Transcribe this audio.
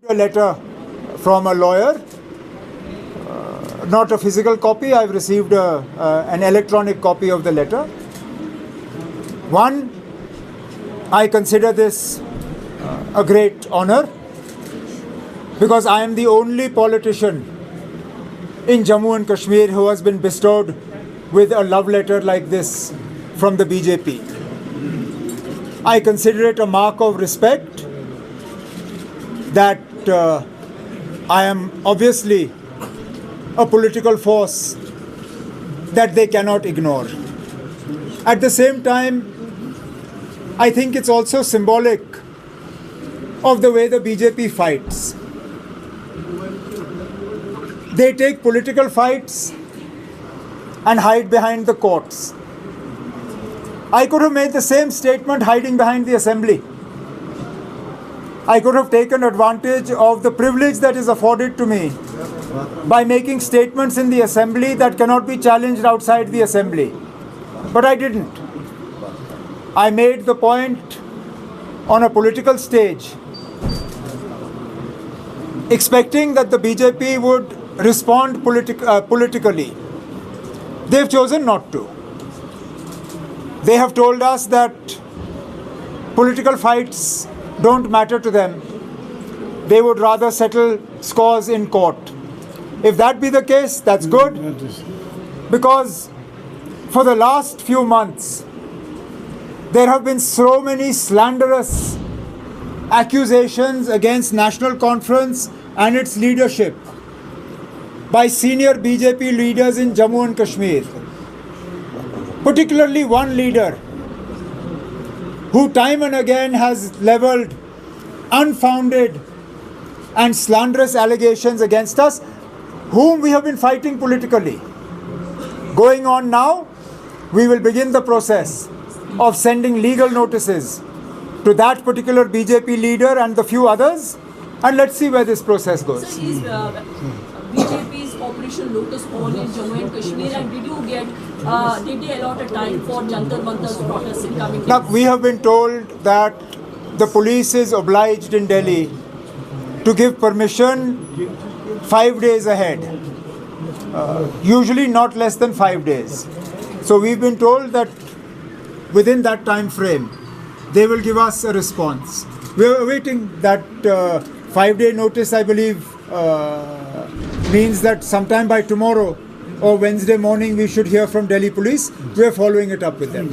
A letter from a lawyer, not a physical copy. I've received an electronic copy of the letter. One, I consider this a great honor because I am the only politician in Jammu and Kashmir who has been bestowed with a love letter like this from the BJP. I consider it a mark of respect that I am obviously a political force that they cannot ignore. At the same time, I think it's also symbolic of the way the BJP fights. They take political fights and hide behind the courts. I could have made the same statement hiding behind the assembly. I could have taken advantage of the privilege that is afforded to me by making statements in the assembly that cannot be challenged outside the assembly. But I didn't. I made the point on a political stage, expecting that the BJP would respond politically. They've chosen not to. They have told us that political fights don't matter to them. They would rather settle scores in court. If that be the case, that's good, because for the last few months, there have been so many slanderous accusations against National Conference and its leadership by senior BJP leaders in Jammu and Kashmir, particularly one leader who time and again has leveled unfounded and slanderous allegations against us, whom we have been fighting politically. Going on now, we will begin the process of sending legal notices to that particular BJP leader and the few others, and let's see where this process goes. So is BJP's Operation Lotus on in Jammu and Kashmir, and did they allot a time for Jantar Mantar's protest in coming days? Now, we have been told that the police is obliged in Delhi to give permission 5 days ahead, usually not less than 5 days. So we've been told that within that time frame, they will give us a response. We are awaiting that 5-day notice, I believe, means that sometime by tomorrow or Wednesday morning we should hear from Delhi police. We are following it up with them.